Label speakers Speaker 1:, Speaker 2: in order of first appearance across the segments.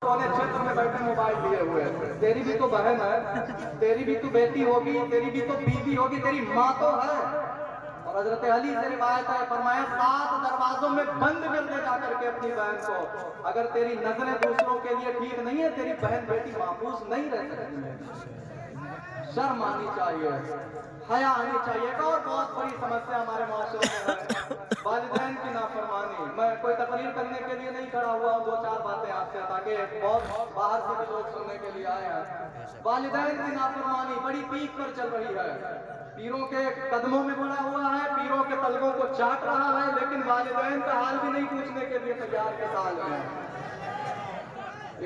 Speaker 1: कोने क्षेत्र में बैठे मोबाइल लिए हुए हैं। तेरी भी तो बहन है, तेरी भी तो बेटी होगी, तेरी भी तो बीवी होगी, तेरी माँ तो है। और हजरत अली से रिवायत है, फरमाया 7 दरवाजों में बंद कर दे जा करके अपनी बहन को। अगर तेरी नजरें दूसरों के लिए ठीक नहीं है, तेरी बहन बेटी महफूज नहीं रह सकती है। शर्म आनी चाहिए, हया आनी चाहिए। और बहुत बड़ी समस्या हमारे माशरे में है वालिदैन की नाफरमानी। मैं कोई तकरीर करने के लिए नहीं खड़ा हुआ हूँ, 2-4 बातें आपसे, ताकि बहुत बाहर से भी लोग सुनने के लिए आए हैं। वालिदैन की नाफरमानी बड़ी पीक पर चल रही है। पीरों के कदमों में पड़ा हुआ है, पीरों के तलवों को चाट रहा है, लेकिन वालिदैन का हाल भी नहीं पूछने के लिए तैयार के साल में।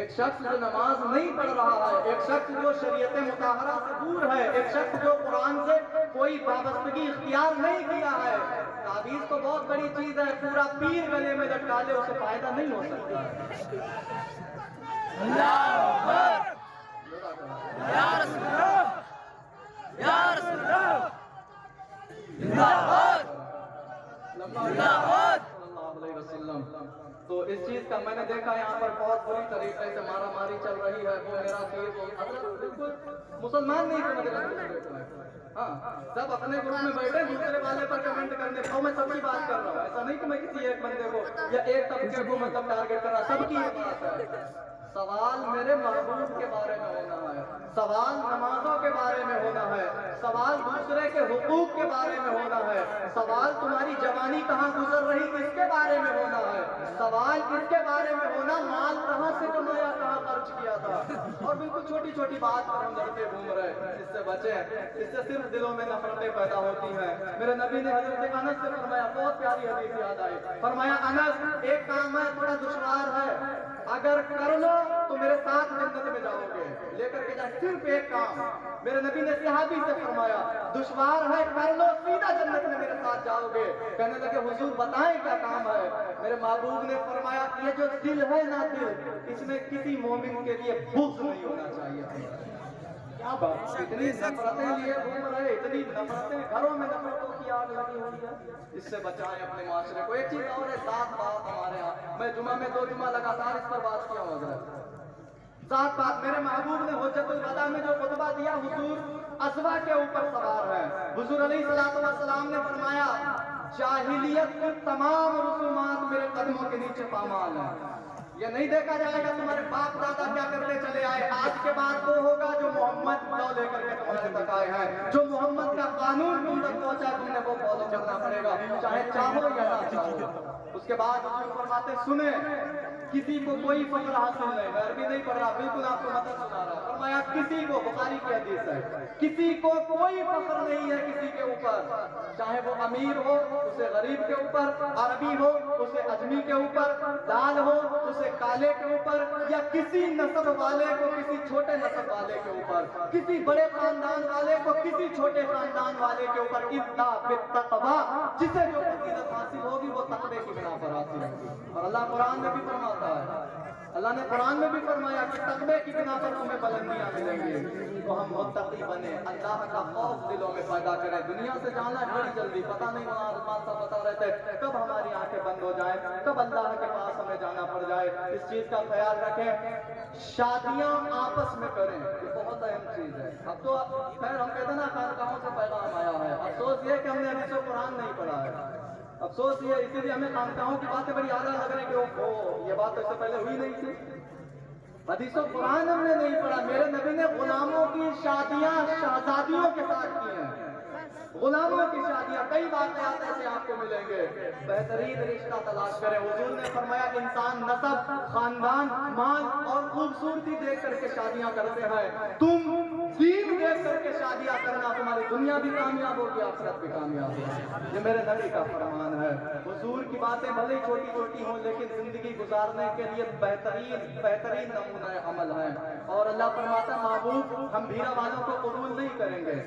Speaker 1: एक शख्स जो नमाज नहीं पढ़ रहा है, एक शख्स जो शरीयत मुताहरा से दूर है, एक शख्स जो कुरान से कोई वाबस्तगी इख्तियार नहीं किया है। ताबीज तो बहुत बड़ी चीज है, पूरा पीर गले में लटका ले, उसे फायदा नहीं हो सकता। तो इस चीज का मैंने देखा यहाँ पर बहुत बुरी तरीके से मारा मारी चल रही है। वो मेरा बिल्कुल मुसलमान नहीं समझ रहे। हाँ, सब अपने ग्रुप में बैठे, दूसरे वाले पर कमेंट करने पाओ। मैं सबकी बात कर रहा हूँ, ऐसा नहीं कि मैं किसी एक बंदे को या एक तबके को मतलब टारगेट कर रहा, सबकी ये बात है। सवाल मेरे महबूब के बारे में होना है, सवाल नमाजों के बारे में होना है, सवाल दूसरे के हुकूक के बारे में होना है, सवाल तुम्हारी जवानी कहाँ गुजर रही इसके बारे में होना है, सवाल इसके बारे में होना माल कहाँ से कमाया, कहाँ खर्च किया था। और बिल्कुल छोटी छोटी बात पर हम लड़के घूम रहे, इससे बचे। इससे सिर्फ दिलों में नफरतें पैदा होती हैं। मेरे नबी ने हजरत अनस से फरमाया, बहुत प्यारी हदीस याद आई, फरमाया अनस एक काम है थोड़ा दुश्वार है, अगर कर लो तो मेरे साथ जन्नत में जाओगे। लेकर के जा सिर्फ एक काम। मेरे नबी ने सहाबी से फरमाया, दुश्वार है कर लो सीधा जन्नत में मेरे साथ जाओगे। कहने लगे हुजूर बताएं क्या काम है। मेरे महबूब ने फरमाया, ये जो दिल है ना दिल, इसमें किसी मोमिन के लिए बुग़्ज़ नहीं होना चाहिए। क्या बात, इतनी नफरतें लिए घूम रहे, इतनी नफरतें, घरों में नफरतों की आग लगी हुई है। इससे बचाएं अपने माशरे को। एक चीज और है, 7 बात हमारे यहाँ, मैं जुमा में 2 जुमा लगातार इस पर बात किया होगा। 7 बात मेरे महबूब ने हुज्जतुल वदा में जो खुतबा दिया, हुजूर असवा के ऊपर सवार है। हुजूर अलैहिस्सलातु वस्सलाम ने फरमाया, जाहिलियत के तमाम रसूमात मेरे कदमों के नीचे पामाल है। ये नहीं देखा जाएगा तुम्हारे बाप दादा क्या करते चले आए, आज के बाद वो होगा जो मोहम्मद लॉ लेकर के तुम्हारे तक आए हैं, जो मोहम्मद का कानून तुम तक पहुंचा, तुमने वो फॉलो करना पड़ेगा, चाहे चाहो या ना चाहो। उसके बाद फरमाते, सुने किसी को कोई फख्र हासिल नहीं, मैं अरबी नहीं पढ़ रहा, बिल्कुल आपको मदद सुना रहा। फरमाया किसी को, बुखारी की हदीस है, किसी को कोई फख्र नहीं है किसी के ऊपर, चाहे वो अमीर हो उसे गरीब के ऊपर, अरबी हो उसे अजमी के ऊपर, लाल हो उसे काले के ऊपर, या किसी नस्ब वाले को किसी छोटे नस्ब वाले के ऊपर, किसी बड़े खानदान वाले को किसी छोटे खानदान वाले के ऊपर। इत्ता बित्तक़वा, जिसे जो फजीलत हासिल होगी वो तक़वे की बिना पर हासिल होगी। और अल्लाह कुरान में भी फरमाता है, अल्लाह ने कुरान में भी फरमाया कि तक़वे की बिना पर तुम्हें बुलंदियां मिलेंगी। तो हम मुत्तकी बने, अल्लाह का खौफ दिलों में पैदा करें। दुनिया से जाना है बड़ी जल्दी, पता नहीं वहाँ आसमान सा बता रहते कब हमारी आंखें बंद हो जाए, कब अल्लाह के पास हमें जाना पड़ जाए। इस चीज का ख्याल रखें। शादियां आपस में करें, ये बहुत अहम चीज है। अब तो खैर हम कहते ना खानकाहों से पैगाम आया है, अफसोस ये कि हमने हदीस कुरान नहीं पढ़ा है। अफसोस ये, इसीलिए हमें खानकाहों की बातें बड़ी आला लग रही है कि ये बात इससे पहले हुई नहीं थी। हदीस कुरान हमने नहीं पढ़ा। मेरे नबी ने गुलामों की शादियां शहजादियों के साथ की हैं, गुलामों की शादियां। कई वाक़यात ऐसे आपको मिलेंगे। बेहतरीन रिश्ता तलाश करें। हुजूर ने फरमाया, इंसान नसब, खानदान, माल और खूबसूरती देख करके शादियां करते हैं। तुम दीन देख करके शादियां करना, तुम्हारी दुनिया भी कामयाब होगी, आखिरत भी कामयाब होगी। ये मेरे नबी का फरमान है। हुजूर की बातें भले ही छोटी छोटी हों, लेकिन जिंदगी गुजारने के लिए बेहतरीन नमूना अमल है। और अल्लाह फरमाता, महबूब हम भीरा वालों को कबूल नहीं करेंगे,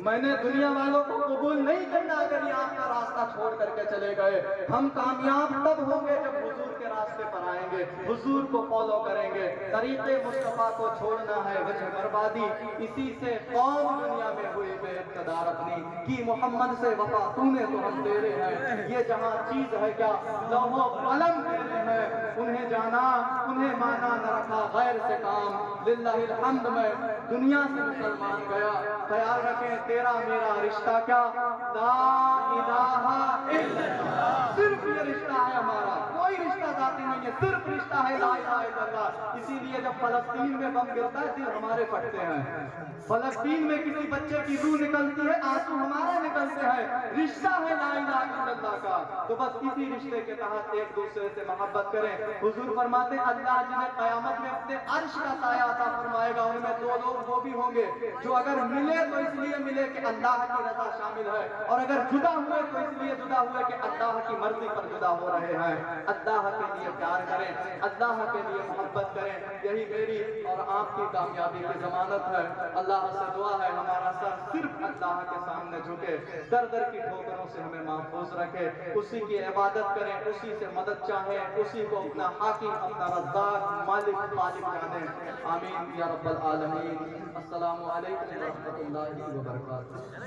Speaker 1: मैंने दुनिया वालों को कबूल नहीं करना। अगर ये आपका रास्ता छोड़ करके चले गए, हम कामयाब तब होंगे जब हुजूर के रास्ते راستے پر آئیں گے, حضور کو فالو کریں گے. طریقے مصطفیٰ کو چھوڑنا ہے وجہ بربادی, اسی سے قوم دنیا میں ہوئی بے اقتدار اپنی. کی محمد سے وفا تو نے تو ہم تیرے ہیں, یہ جہاں چیز ہے کیا لوح و قلم تیرے ہیں. انہیں جانا انہیں مانا نہ رکھا غیر سے کام, للہ الحمد میں دنیا سے مسلمان گیا. خیال رکھیں تیرا میرا رشتہ کیا, لا الہ الا اللہ, صرف یہ رشتہ ہے ہمارا, کوئی رشتہ ذاتی نہیں ہے, صرف رشتہ ہے لا الہ الا اللہ. اسی لیے جب فلسطین میں بم گرتا ہے دل ہمارے پھٹتے ہیں, فلسطین میں کسی بچے کی روح نکلتی ہے آنسو ہمارے نکلتے ہیں. رشتہ ہے لا الہ الا اللہ کا, تو بس اسی رشتے کے تحت ایک دوسرے سے محبت کریں. حضور فرماتے ہیں اللہ جنہیں قیامت میں اپنے عرش کا سایہ عطا فرمائے گا, ان میں دو لوگ وہ بھی ہوں گے جو اگر ملے تو اس لیے ملے کہ اللہ کی رضا شامل ہے, اور اگر جدا ہوئے تو اس لیے جدا ہوئے کہ اللہ کی مرضی پر جدا ہو رہے ہیں. اللہ کے لیے پیار کریں, اللہ کے لیے محبت کریں, یہی میری اور آپ کی کامیابی کی ضمانت ہے. اللہ سے دعا ہے ہمارا سر صرف اللہ کے سامنے جھکے, در در کی ٹھوکروں سے ہمیں محفوظ رکھے, اسی کی عبادت کریں, اسی سے مدد چاہیں, اسی کو اپنا حاکم اپنا رزاق مالک خالق جانیں. آمین یا رب العالمین. السلام علیکم ورحمۃ اللہ وبرکاتہ.